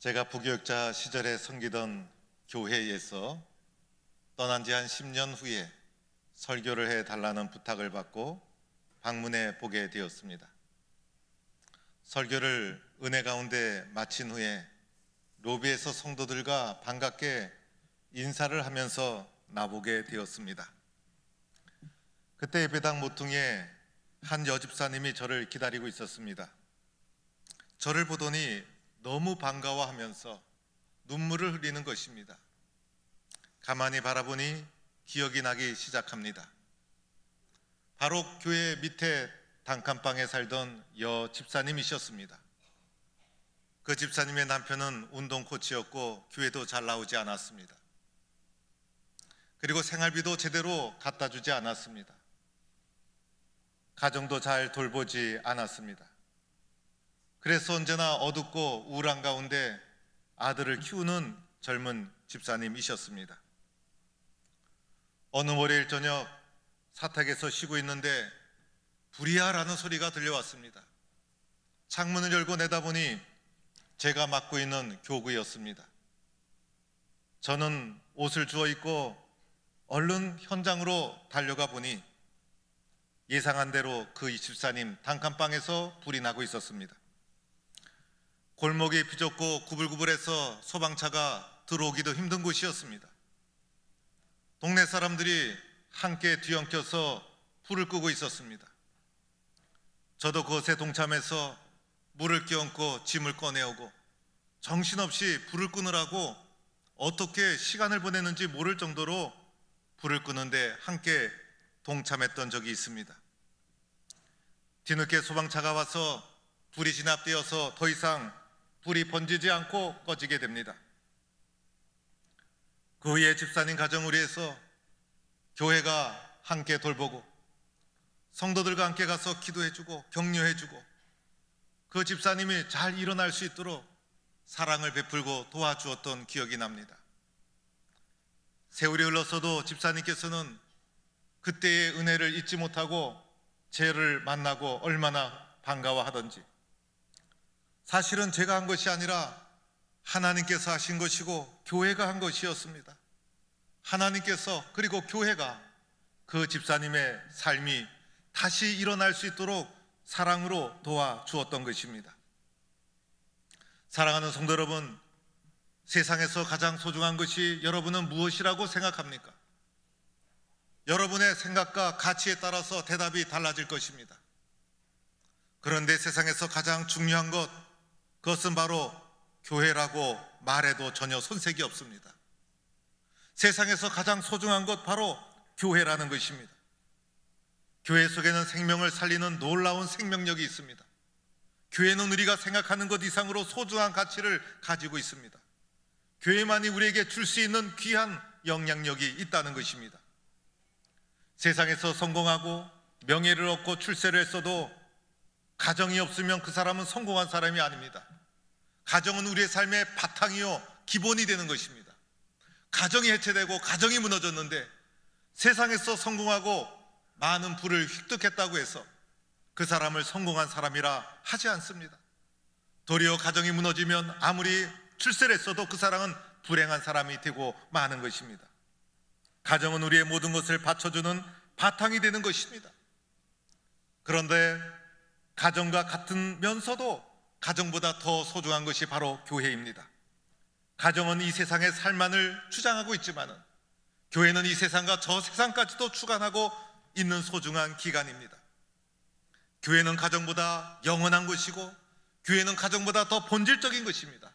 제가 부교육자 시절에 섬기던 교회에서 떠난 지 한 10년 후에 설교를 해달라는 부탁을 받고 방문해 보게 되었습니다. 설교를 은혜 가운데 마친 후에 로비에서 성도들과 반갑게 인사를 하면서 나보게 되었습니다. 그때 예배당 모퉁이에 한 여집사님이 저를 기다리고 있었습니다. 저를 보더니 너무 반가워하면서 눈물을 흘리는 것입니다. 가만히 바라보니 기억이 나기 시작합니다. 바로 교회 밑에 단칸방에 살던 여 집사님이셨습니다. 그 집사님의 남편은 운동 코치였고 교회도 잘 나오지 않았습니다. 그리고 생활비도 제대로 갖다 주지 않았습니다. 가정도 잘 돌보지 않았습니다. 그래서 언제나 어둡고 우울한 가운데 아들을 키우는 젊은 집사님이셨습니다. 어느 월요일 저녁 사택에서 쉬고 있는데 불이야라는 소리가 들려왔습니다. 창문을 열고 내다보니 제가 맡고 있는 교구였습니다. 저는 옷을 주워 입고 얼른 현장으로 달려가 보니 예상한 대로 그 집사님 단칸방에서 불이 나고 있었습니다. 골목이 비좁고 구불구불해서 소방차가 들어오기도 힘든 곳이었습니다. 동네 사람들이 함께 뒤엉켜서 불을 끄고 있었습니다. 저도 그것에 동참해서 물을 끼얹고 짐을 꺼내오고 정신없이 불을 끄느라고 어떻게 시간을 보내는지 모를 정도로 불을 끄는데 함께 동참했던 적이 있습니다. 뒤늦게 소방차가 와서 불이 진압되어서 더 이상 불이 번지지 않고 꺼지게 됩니다. 그 후에 집사님 가정을 위해서 교회가 함께 돌보고 성도들과 함께 가서 기도해주고 격려해주고 그 집사님이 잘 일어날 수 있도록 사랑을 베풀고 도와주었던 기억이 납니다. 세월이 흘렀어도 집사님께서는 그때의 은혜를 잊지 못하고 저를 만나고 얼마나 반가워하던지, 사실은 제가 한 것이 아니라 하나님께서 하신 것이고 교회가 한 것이었습니다. 하나님께서 그리고 교회가 그 집사님의 삶이 다시 일어날 수 있도록 사랑으로 도와주었던 것입니다. 사랑하는 성도 여러분, 세상에서 가장 소중한 것이 여러분은 무엇이라고 생각합니까? 여러분의 생각과 가치에 따라서 대답이 달라질 것입니다. 그런데 세상에서 가장 중요한 것, 그것은 바로 교회라고 말해도 전혀 손색이 없습니다. 세상에서 가장 소중한 것 바로 교회라는 것입니다. 교회 속에는 생명을 살리는 놀라운 생명력이 있습니다. 교회는 우리가 생각하는 것 이상으로 소중한 가치를 가지고 있습니다. 교회만이 우리에게 줄 수 있는 귀한 영향력이 있다는 것입니다. 세상에서 성공하고 명예를 얻고 출세를 했어도 가정이 없으면 그 사람은 성공한 사람이 아닙니다. 가정은 우리의 삶의 바탕이요 기본이 되는 것입니다. 가정이 해체되고 가정이 무너졌는데 세상에서 성공하고 많은 부를 획득했다고 해서 그 사람을 성공한 사람이라 하지 않습니다. 도리어 가정이 무너지면 아무리 출세를 했어도 그 사람은 불행한 사람이 되고 마는 것입니다. 가정은 우리의 모든 것을 받쳐주는 바탕이 되는 것입니다. 그런데 가정과 같으면서도 가정보다 더 소중한 것이 바로 교회입니다. 가정은 이 세상의 삶만을 주장하고 있지만 교회는 이 세상과 저 세상까지도 주관하고 있는 소중한 기관입니다. 교회는 가정보다 영원한 것이고 교회는 가정보다 더 본질적인 것입니다.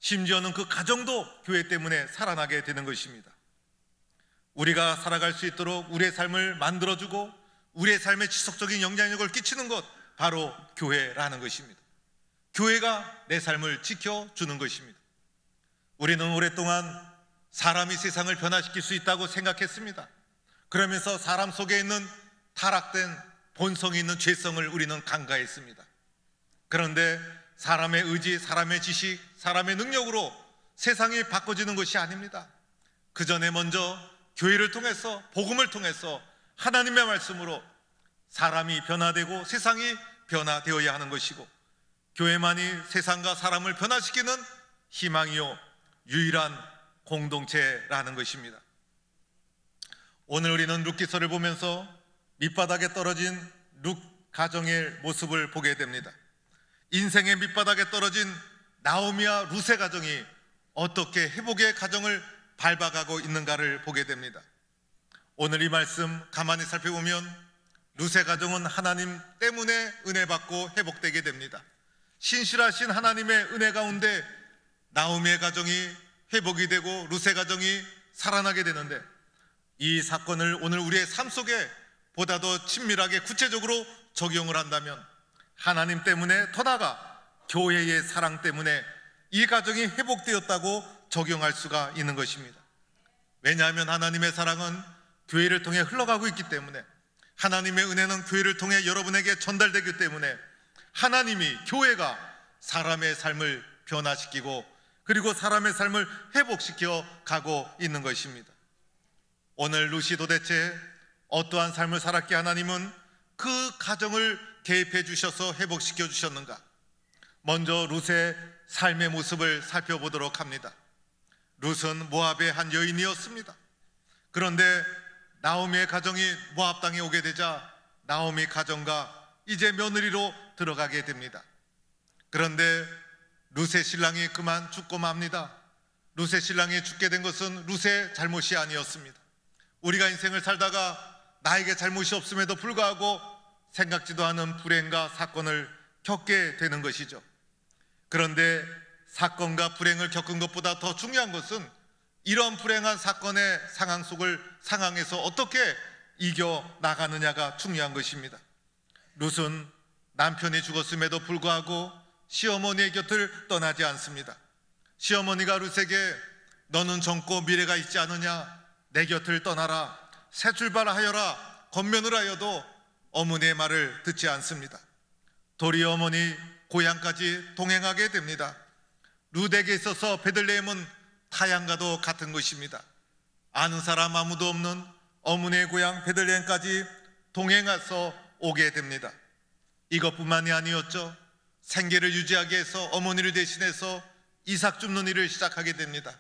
심지어는 그 가정도 교회 때문에 살아나게 되는 것입니다. 우리가 살아갈 수 있도록 우리의 삶을 만들어주고 우리의 삶에 지속적인 영향력을 끼치는 것, 바로 교회라는 것입니다. 교회가 내 삶을 지켜주는 것입니다. 우리는 오랫동안 사람이 세상을 변화시킬 수 있다고 생각했습니다. 그러면서 사람 속에 있는 타락된 본성이 있는 죄성을 우리는 간과했습니다. 그런데 사람의 의지, 사람의 지식, 사람의 능력으로 세상이 바꿔지는 것이 아닙니다. 그 전에 먼저 교회를 통해서, 복음을 통해서 하나님의 말씀으로 사람이 변화되고 세상이 변화되어야 하는 것이고, 교회만이 세상과 사람을 변화시키는 희망이요 유일한 공동체라는 것입니다. 오늘 우리는 룻기서를 보면서 밑바닥에 떨어진 룻 가정의 모습을 보게 됩니다. 인생의 밑바닥에 떨어진 나오미와 룻의 가정이 어떻게 회복의 가정을 밟아가고 있는가를 보게 됩니다. 오늘 이 말씀 가만히 살펴보면 룻의 가정은 하나님 때문에 은혜 받고 회복되게 됩니다. 신실하신 하나님의 은혜 가운데 나오미의 가정이 회복이 되고 룻의 가정이 살아나게 되는데, 이 사건을 오늘 우리의 삶 속에 보다 더 친밀하게 구체적으로 적용을 한다면 하나님 때문에, 더 나아가 교회의 사랑 때문에 이 가정이 회복되었다고 적용할 수가 있는 것입니다. 왜냐하면 하나님의 사랑은 교회를 통해 흘러가고 있기 때문에, 하나님의 은혜는 교회를 통해 여러분에게 전달되기 때문에 하나님이, 교회가 사람의 삶을 변화시키고 그리고 사람의 삶을 회복시켜 가고 있는 것입니다. 오늘 룻이 도대체 어떠한 삶을 살았기에 하나님은 그 가정을 개입해 주셔서 회복시켜 주셨는가? 먼저 룻의 삶의 모습을 살펴보도록 합니다. 룻은 모압의 한 여인이었습니다. 그런데 나오미의 가정이 모압 땅에 오게 되자 나오미 가정과 이제 며느리로 들어가게 됩니다. 그런데 룻의 신랑이 그만 죽고 맙니다. 룻의 신랑이 죽게 된 것은 룻의 잘못이 아니었습니다. 우리가 인생을 살다가 나에게 잘못이 없음에도 불구하고 생각지도 않은 불행과 사건을 겪게 되는 것이죠. 그런데 사건과 불행을 겪은 것보다 더 중요한 것은 이런 불행한 사건의 상황에서 어떻게 이겨나가느냐가 중요한 것입니다. 룻은 남편이 죽었음에도 불구하고 시어머니의 곁을 떠나지 않습니다. 시어머니가 룻에게 너는 젊고 미래가 있지 않느냐, 내 곁을 떠나라, 새 출발하여라 권면을 하여도 어머니의 말을 듣지 않습니다. 도리어 어머니 고향까지 동행하게 됩니다. 룻에게 있어서 베들레헴은 타향과도 같은 것입니다. 아는 사람 아무도 없는 어머니의 고향 베들레헴까지 동행해서 오게 됩니다. 이것뿐만이 아니었죠. 생계를 유지하기 위해서 어머니를 대신해서 이삭 줍는 일을 시작하게 됩니다.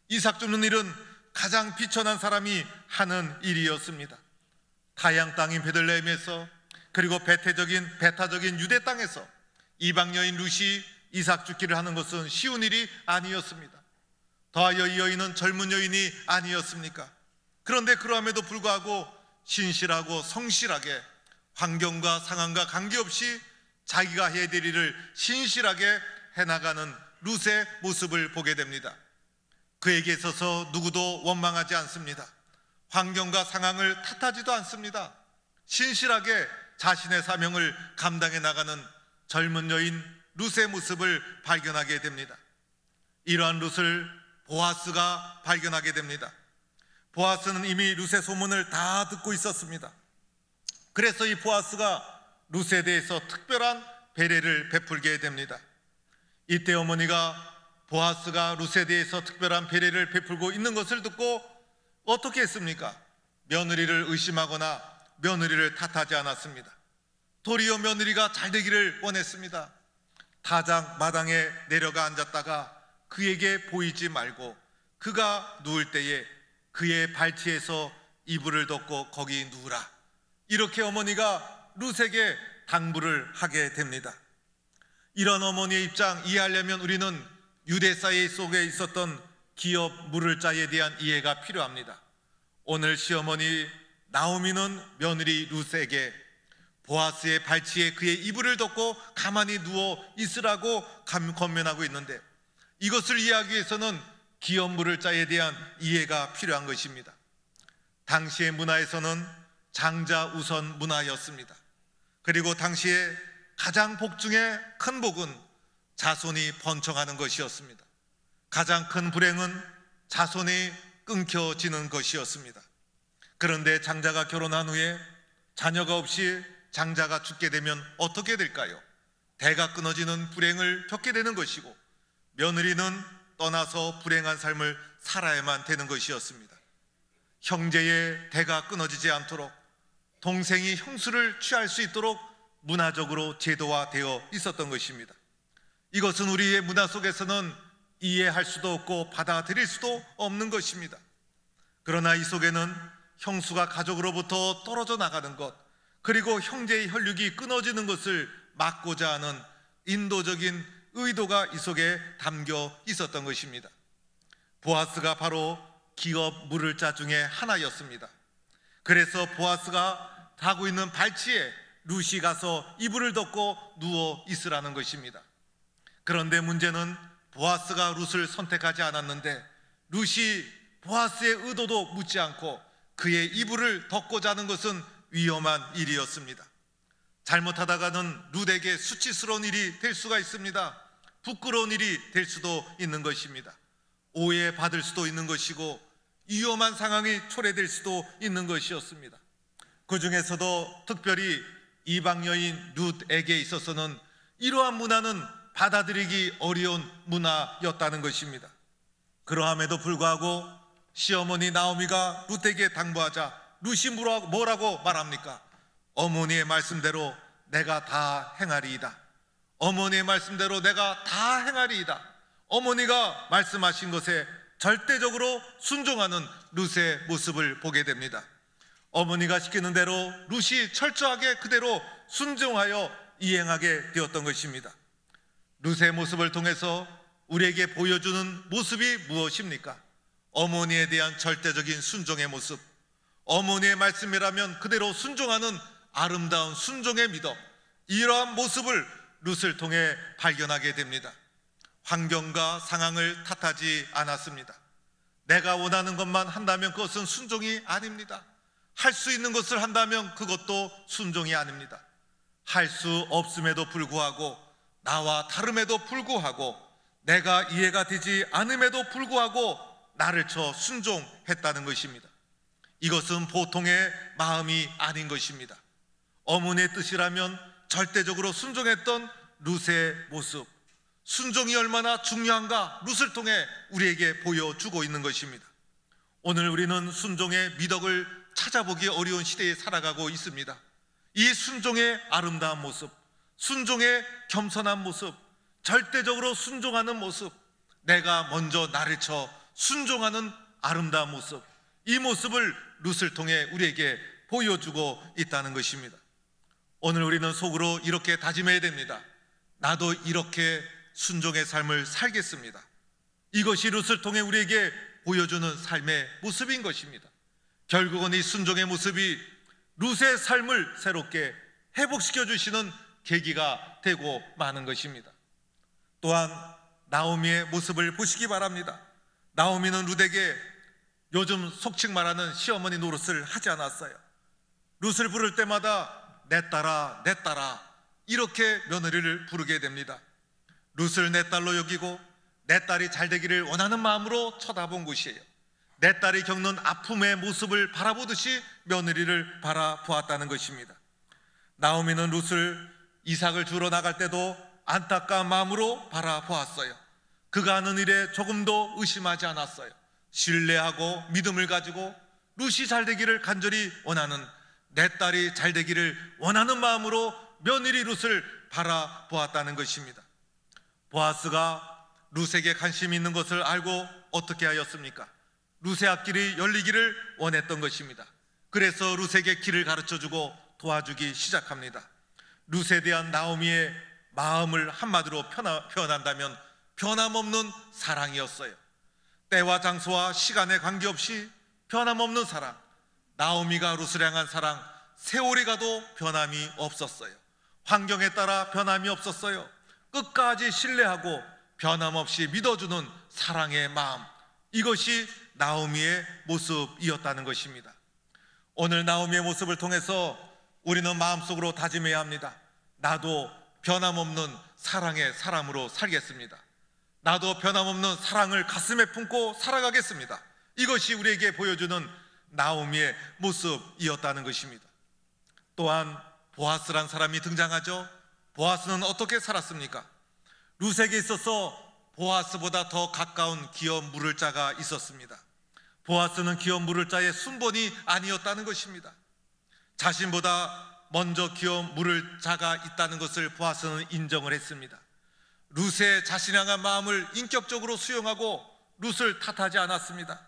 이삭 줍는 일은 가장 비천한 사람이 하는 일이었습니다. 타향 땅인 베들레헴에서, 그리고 배타적인 유대 땅에서 이방 여인 룻이 이삭 줍기를 하는 것은 쉬운 일이 아니었습니다. 더하여 이 여인은 젊은 여인이 아니었습니까? 그런데 그러함에도 불구하고 신실하고 성실하게 환경과 상황과 관계없이 자기가 해야 될 일을 신실하게 해나가는 룻의 모습을 보게 됩니다. 그에게 있어서 누구도 원망하지 않습니다. 환경과 상황을 탓하지도 않습니다. 신실하게 자신의 사명을 감당해 나가는 젊은 여인 룻의 모습을 발견하게 됩니다. 이러한 룻을 보아스가 발견하게 됩니다. 보아스는 이미 룻의 소문을 다 듣고 있었습니다. 그래서 이 보아스가 룻에 대해서 특별한 배려를 베풀게 됩니다. 이때 어머니가 보아스가 룻에 대해서 특별한 배려를 베풀고 있는 것을 듣고 어떻게 했습니까? 며느리를 의심하거나 며느리를 탓하지 않았습니다. 도리어 며느리가 잘 되기를 원했습니다. 타작 마당에 내려가 앉았다가 그에게 보이지 말고 그가 누울 때에 그의 발치에서 이불을 덮고 거기 누우라, 이렇게 어머니가 룻에게 당부를 하게 됩니다. 이런 어머니의 입장 이해하려면 우리는 유대 사회 속에 있었던 기업 물을 자에 대한 이해가 필요합니다. 오늘 시어머니 나오미는 며느리 룻에게 보아스의 발치에 그의 이불을 덮고 가만히 누워 있으라고 권면하고 있는데, 이것을 이해하기 위해서는 기업 물을 자에 대한 이해가 필요한 것입니다. 당시의 문화에서는 장자 우선 문화였습니다. 그리고 당시에 가장 복 중에 큰 복은 자손이 번창하는 것이었습니다. 가장 큰 불행은 자손이 끊겨지는 것이었습니다. 그런데 장자가 결혼한 후에 자녀가 없이 장자가 죽게 되면 어떻게 될까요? 대가 끊어지는 불행을 겪게 되는 것이고, 며느리는 떠나서 불행한 삶을 살아야만 되는 것이었습니다. 형제의 대가 끊어지지 않도록, 동생이 형수를 취할 수 있도록 문화적으로 제도화되어 있었던 것입니다. 이것은 우리의 문화 속에서는 이해할 수도 없고 받아들일 수도 없는 것입니다. 그러나 이 속에는 형수가 가족으로부터 떨어져 나가는 것, 그리고 형제의 혈육이 끊어지는 것을 막고자 하는 인도적인 의도가 이 속에 담겨 있었던 것입니다. 보아스가 바로 기업 물을 자 중에 하나였습니다. 그래서 보아스가 자고 있는 발치에 룻이 가서 이불을 덮고 누워 있으라는 것입니다. 그런데 문제는 보아스가 룻을 선택하지 않았는데 룻이 보아스의 의도도 묻지 않고 그의 이불을 덮고 자는 것은 위험한 일이었습니다. 잘못하다가는 룻에게 수치스러운 일이 될 수가 있습니다. 부끄러운 일이 될 수도 있는 것입니다. 오해받을 수도 있는 것이고 위험한 상황이 초래될 수도 있는 것이었습니다. 그 중에서도 특별히 이방 여인 룻에게 있어서는 이러한 문화는 받아들이기 어려운 문화였다는 것입니다. 그러함에도 불구하고 시어머니 나오미가 룻에게 당부하자 룻이 뭐라고 말합니까? 어머니의 말씀대로 내가 다 행하리이다. 어머니의 말씀대로 내가 다 행하리이다. 어머니가 말씀하신 것에 절대적으로 순종하는 룻의 모습을 보게 됩니다. 어머니가 시키는 대로 룻이 철저하게 그대로 순종하여 이행하게 되었던 것입니다. 룻의 모습을 통해서 우리에게 보여주는 모습이 무엇입니까? 어머니에 대한 절대적인 순종의 모습, 어머니의 말씀이라면 그대로 순종하는 아름다운 순종의 믿음, 이러한 모습을 룻을 통해 발견하게 됩니다. 환경과 상황을 탓하지 않았습니다. 내가 원하는 것만 한다면 그것은 순종이 아닙니다. 할 수 있는 것을 한다면 그것도 순종이 아닙니다. 할 수 없음에도 불구하고, 나와 다름에도 불구하고, 내가 이해가 되지 않음에도 불구하고 나를 쳐 순종했다는 것입니다. 이것은 보통의 마음이 아닌 것입니다. 어머니의 뜻이라면 절대적으로 순종했던 룻의 모습, 순종이 얼마나 중요한가 룻을 통해 우리에게 보여주고 있는 것입니다. 오늘 우리는 순종의 미덕을 찾아보기 어려운 시대에 살아가고 있습니다. 이 순종의 아름다운 모습, 순종의 겸손한 모습, 절대적으로 순종하는 모습, 내가 먼저 나를 쳐 순종하는 아름다운 모습, 이 모습을 룻을 통해 우리에게 보여주고 있다는 것입니다. 오늘 우리는 속으로 이렇게 다짐해야 됩니다. 나도 이렇게 순종의 삶을 살겠습니다. 이것이 룻을 통해 우리에게 보여주는 삶의 모습인 것입니다. 결국은 이 순종의 모습이 룻의 삶을 새롭게 회복시켜 주시는 계기가 되고 마는 것입니다. 또한 나오미의 모습을 보시기 바랍니다. 나오미는 룻에게 요즘 속칭 말하는 시어머니 노릇을 하지 않았어요. 룻을 부를 때마다 내 딸아, 내 딸아, 이렇게 며느리를 부르게 됩니다. 룻을 내 딸로 여기고 내 딸이 잘 되기를 원하는 마음으로 쳐다본 것이에요. 내 딸이 겪는 아픔의 모습을 바라보듯이 며느리를 바라보았다는 것입니다. 나오미는 룻을 이삭을 주러 나갈 때도 안타까운 마음으로 바라보았어요. 그가 하는 일에 조금도 의심하지 않았어요. 신뢰하고 믿음을 가지고 룻이 잘 되기를 간절히 원하는, 내 딸이 잘 되기를 원하는 마음으로 며느리 룻을 바라보았다는 것입니다. 보아스가 룻에게 관심이 있는 것을 알고 어떻게 하였습니까? 룻의 앞길이 열리기를 원했던 것입니다. 그래서 룻에게 길을 가르쳐주고 도와주기 시작합니다. 룻에 대한 나오미의 마음을 한마디로 표현한다면 변함없는 사랑이었어요. 때와 장소와 시간에 관계없이 변함없는 사랑, 나오미가 룻을 향한 사랑, 세월이 가도 변함이 없었어요. 환경에 따라 변함이 없었어요. 끝까지 신뢰하고 변함없이 믿어주는 사랑의 마음, 이것이 나오미의 모습이었다는 것입니다. 오늘 나오미의 모습을 통해서 우리는 마음속으로 다짐해야 합니다. 나도 변함없는 사랑의 사람으로 살겠습니다. 나도 변함없는 사랑을 가슴에 품고 살아가겠습니다. 이것이 우리에게 보여주는 나오미의 모습이었다는 것입니다. 또한 보아스란 사람이 등장하죠. 보아스는 어떻게 살았습니까? 룻에게 있어서 보아스보다 더 가까운 기업 물을 자가 있었습니다. 보아스는 기업 물을 자의 순번이 아니었다는 것입니다. 자신보다 먼저 기업 물을 자가 있다는 것을 보아스는 인정을 했습니다. 룻의 자신 향한 마음을 인격적으로 수용하고 룻을 탓하지 않았습니다.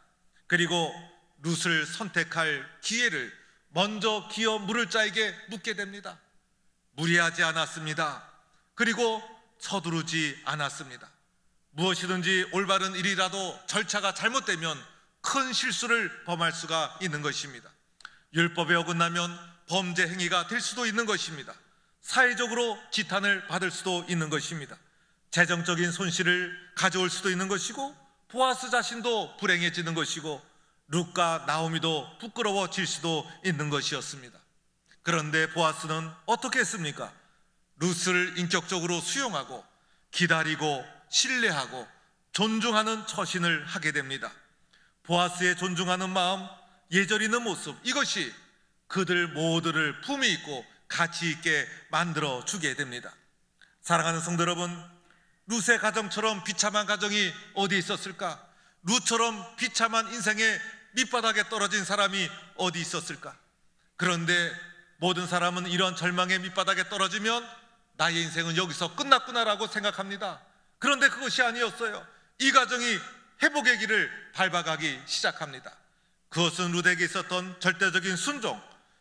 그리고 룻을 선택할 기회를 먼저 기어 물을 자에게 묻게 됩니다. 무리하지 않았습니다. 그리고 서두르지 않았습니다. 무엇이든지 올바른 일이라도 절차가 잘못되면 큰 실수를 범할 수가 있는 것입니다. 율법에 어긋나면 범죄 행위가 될 수도 있는 것입니다. 사회적으로 지탄을 받을 수도 있는 것입니다. 재정적인 손실을 가져올 수도 있는 것이고, 보아스 자신도 불행해지는 것이고, 룻과 나오미도 부끄러워질 수도 있는 것이었습니다. 그런데 보아스는 어떻게 했습니까? 룻을 인격적으로 수용하고 기다리고 신뢰하고 존중하는 처신을 하게 됩니다. 보아스의 존중하는 마음, 예절있는 모습, 이것이 그들 모두를 품위 있고 가치 있게 만들어 주게 됩니다. 사랑하는 성도 여러분, 룻의 가정처럼 비참한 가정이 어디 있었을까? 룻처럼 비참한 인생의 밑바닥에 떨어진 사람이 어디 있었을까? 그런데 모든 사람은 이런 절망의 밑바닥에 떨어지면 나의 인생은 여기서 끝났구나라고 생각합니다. 그런데 그것이 아니었어요. 이 가정이 회복의 길을 밟아가기 시작합니다. 그것은 룻에게 있었던 절대적인 순종,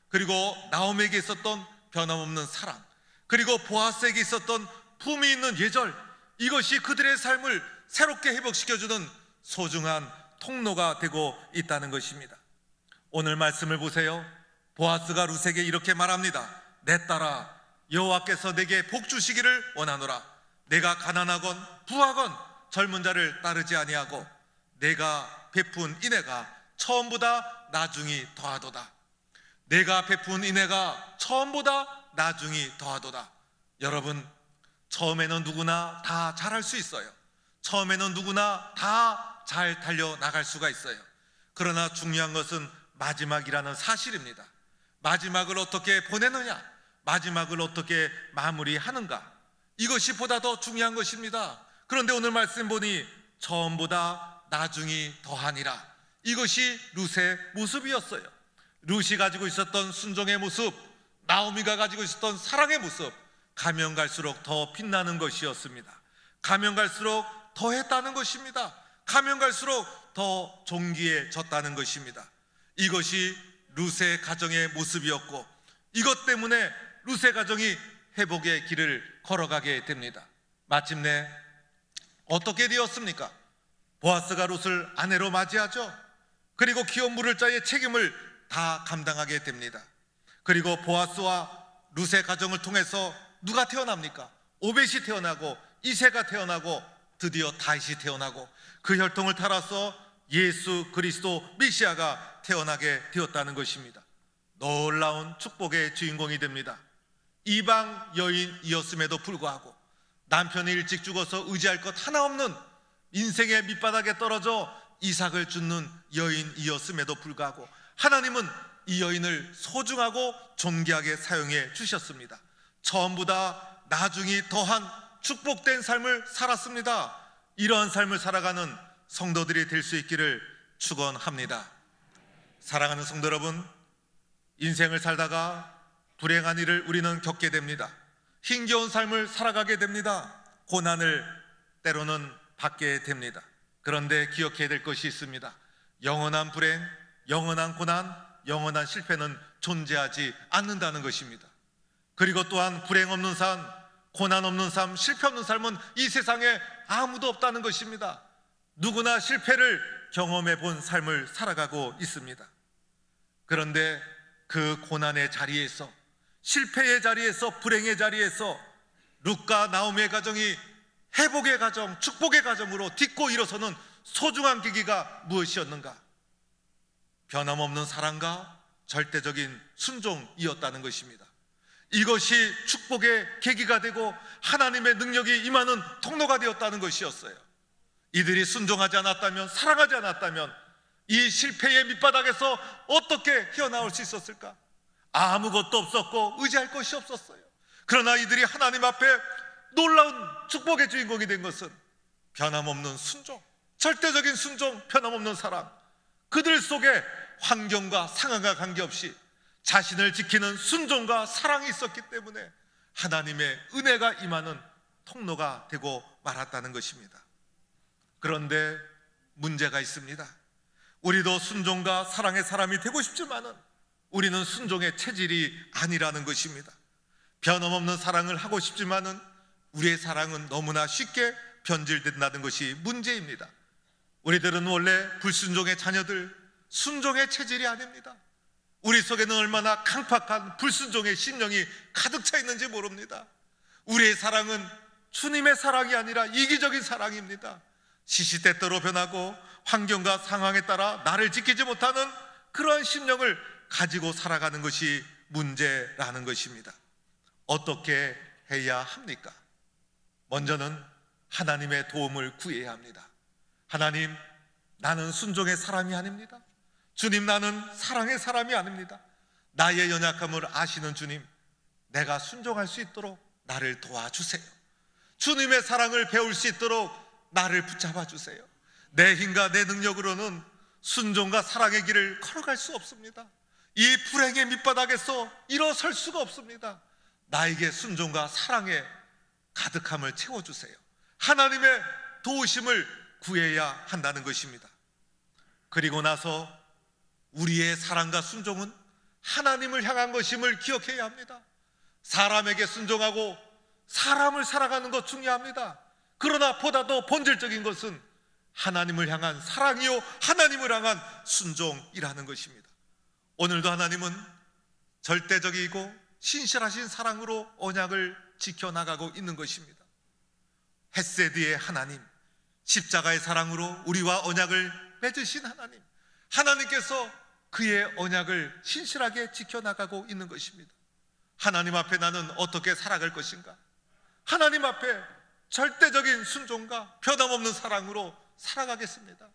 그리고 나오미에게 있었던 변함없는 사랑, 그리고 보아스에게 있었던 품위 있는 예절, 이것이 그들의 삶을 새롭게 회복시켜주는 소중한 통로가 되고 있다는 것입니다. 오늘 말씀을 보세요. 보아스가 룻에게 이렇게 말합니다. 내 딸아, 여호와께서 내게 복 주시기를 원하노라. 내가 가난하건 부하건 젊은 자를 따르지 아니하고 내가 베푼 인애가 처음보다 나중이 더하도다. 내가 베푼 인애가 처음보다 나중이 더하도다. 여러분, 처음에는 누구나 다 잘할 수 있어요. 처음에는 누구나 다 잘 달려나갈 수가 있어요. 그러나 중요한 것은 마지막이라는 사실입니다. 마지막을 어떻게 보내느냐, 마지막을 어떻게 마무리하는가, 이것이 보다 더 중요한 것입니다. 그런데 오늘 말씀 보니 처음보다 나중이 더하니라, 이것이 룻의 모습이었어요. 룻이 가지고 있었던 순종의 모습, 나오미가 가지고 있었던 사랑의 모습, 가면 갈수록 더 빛나는 것이었습니다. 가면 갈수록 더 했다는 것입니다. 가면 갈수록 더 존귀해졌다는 것입니다. 이것이 룻의 가정의 모습이었고, 이것 때문에 룻의 가정이 회복의 길을 걸어가게 됩니다. 마침내 어떻게 되었습니까? 보아스가 룻을 아내로 맞이하죠. 그리고 기업 물을 자의 책임을 다 감당하게 됩니다. 그리고 보아스와 룻의 가정을 통해서 누가 태어납니까? 오벳이 태어나고 이새가 태어나고 드디어 다윗이 태어나고 그 혈통을 따라서 예수 그리스도 메시아가 태어나게 되었다는 것입니다. 놀라운 축복의 주인공이 됩니다. 이방 여인이었음에도 불구하고 남편이 일찍 죽어서 의지할 것 하나 없는 인생의 밑바닥에 떨어져 이삭을 줍는 여인이었음에도 불구하고 하나님은 이 여인을 소중하고 존귀하게 사용해 주셨습니다. 처음보다 나중이 더한 축복된 삶을 살았습니다. 이러한 삶을 살아가는 성도들이 될 수 있기를 축원합니다. 사랑하는 성도 여러분, 인생을 살다가 불행한 일을 우리는 겪게 됩니다. 힘겨운 삶을 살아가게 됩니다. 고난을 때로는 받게 됩니다. 그런데 기억해야 될 것이 있습니다. 영원한 불행, 영원한 고난, 영원한 실패는 존재하지 않는다는 것입니다. 그리고 또한 불행 없는 삶, 고난 없는 삶, 실패 없는 삶은 이 세상에 아무도 없다는 것입니다. 누구나 실패를 경험해 본 삶을 살아가고 있습니다. 그런데 그 고난의 자리에서, 실패의 자리에서, 불행의 자리에서 룻과 나오미의 가정이 회복의 가정, 축복의 가정으로 딛고 일어서는 소중한 계기가 무엇이었는가? 변함없는 사랑과 절대적인 순종이었다는 것입니다. 이것이 축복의 계기가 되고 하나님의 능력이 임하는 통로가 되었다는 것이었어요. 이들이 순종하지 않았다면, 사랑하지 않았다면 이 실패의 밑바닥에서 어떻게 헤어나올 수 있었을까? 아무것도 없었고 의지할 것이 없었어요. 그러나 이들이 하나님 앞에 놀라운 축복의 주인공이 된 것은 변함없는 순종, 절대적인 순종, 변함없는 사랑. 그들 속에 환경과 상황과 관계없이 자신을 지키는 순종과 사랑이 있었기 때문에 하나님의 은혜가 임하는 통로가 되고 말았다는 것입니다. 그런데 문제가 있습니다. 우리도 순종과 사랑의 사람이 되고 싶지만은 우리는 순종의 체질이 아니라는 것입니다. 변함없는 사랑을 하고 싶지만은 우리의 사랑은 너무나 쉽게 변질된다는 것이 문제입니다. 우리들은 원래 불순종의 자녀들, 순종의 체질이 아닙니다. 우리 속에는 얼마나 강팍한 불순종의 심령이 가득 차 있는지 모릅니다. 우리의 사랑은 주님의 사랑이 아니라 이기적인 사랑입니다. 시시때때로 변하고 환경과 상황에 따라 나를 지키지 못하는 그러한 심령을 가지고 살아가는 것이 문제라는 것입니다. 어떻게 해야 합니까? 먼저는 하나님의 도움을 구해야 합니다. 하나님, 나는 순종의 사람이 아닙니다. 주님, 나는 사랑의 사람이 아닙니다. 나의 연약함을 아시는 주님, 내가 순종할 수 있도록 나를 도와주세요. 주님의 사랑을 배울 수 있도록 나를 붙잡아 주세요. 내 힘과 내 능력으로는 순종과 사랑의 길을 걸어갈 수 없습니다. 이 불행의 밑바닥에서 일어설 수가 없습니다. 나에게 순종과 사랑의 가득함을 채워주세요. 하나님의 도우심을 구해야 한다는 것입니다. 그리고 나서 우리의 사랑과 순종은 하나님을 향한 것임을 기억해야 합니다. 사람에게 순종하고 사람을 살아가는 것 중요합니다. 그러나 보다도 본질적인 것은 하나님을 향한 사랑이요 하나님을 향한 순종이라는 것입니다. 오늘도 하나님은 절대적이고 신실하신 사랑으로 언약을 지켜나가고 있는 것입니다. 헤세드의 하나님, 십자가의 사랑으로 우리와 언약을 맺으신 하나님, 하나님께서 그의 언약을 신실하게 지켜나가고 있는 것입니다. 하나님 앞에 나는 어떻게 살아갈 것인가? 하나님 앞에 절대적인 순종과 변함없는 사랑으로 살아가겠습니다.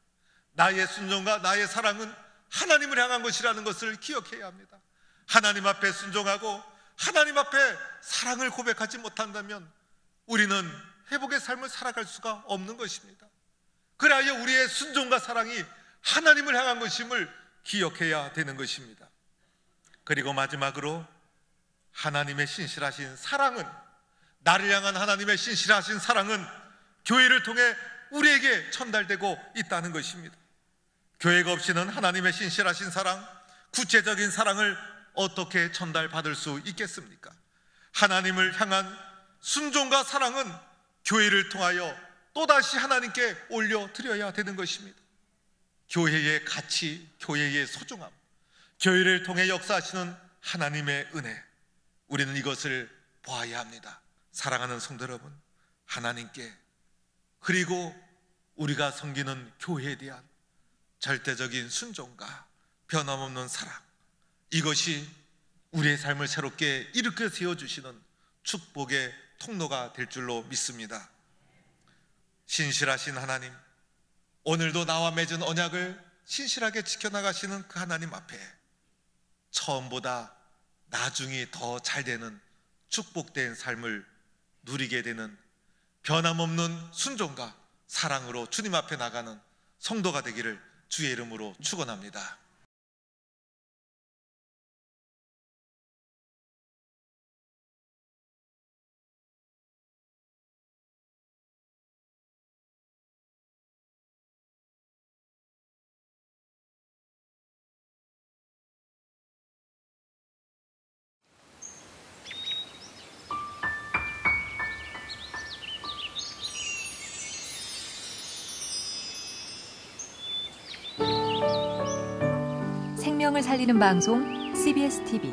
나의 순종과 나의 사랑은 하나님을 향한 것이라는 것을 기억해야 합니다. 하나님 앞에 순종하고 하나님 앞에 사랑을 고백하지 못한다면 우리는 회복의 삶을 살아갈 수가 없는 것입니다. 그래야 우리의 순종과 사랑이 하나님을 향한 것임을 기억해야 되는 것입니다. 그리고 마지막으로 하나님의 신실하신 사랑은, 나를 향한 하나님의 신실하신 사랑은 교회를 통해 우리에게 전달되고 있다는 것입니다. 교회가 없이는 하나님의 신실하신 사랑, 구체적인 사랑을 어떻게 전달받을 수 있겠습니까? 하나님을 향한 순종과 사랑은 교회를 통하여 또다시 하나님께 올려드려야 되는 것입니다. 교회의 가치, 교회의 소중함, 교회를 통해 역사하시는 하나님의 은혜, 우리는 이것을 보아야 합니다. 사랑하는 성도 여러분, 하나님께 그리고 우리가 섬기는 교회에 대한 절대적인 순종과 변함없는 사랑, 이것이 우리의 삶을 새롭게 일으켜 세워주시는 축복의 통로가 될 줄로 믿습니다. 신실하신 하나님, 오늘도 나와 맺은 언약을 신실하게 지켜나가시는 그 하나님 앞에 처음보다 나중이 더 잘 되는 축복된 삶을 누리게 되는 변함없는 순종과 사랑으로 주님 앞에 나가는 성도가 되기를 주의 이름으로 축원합니다. 생명을 살리는 방송 CBS TV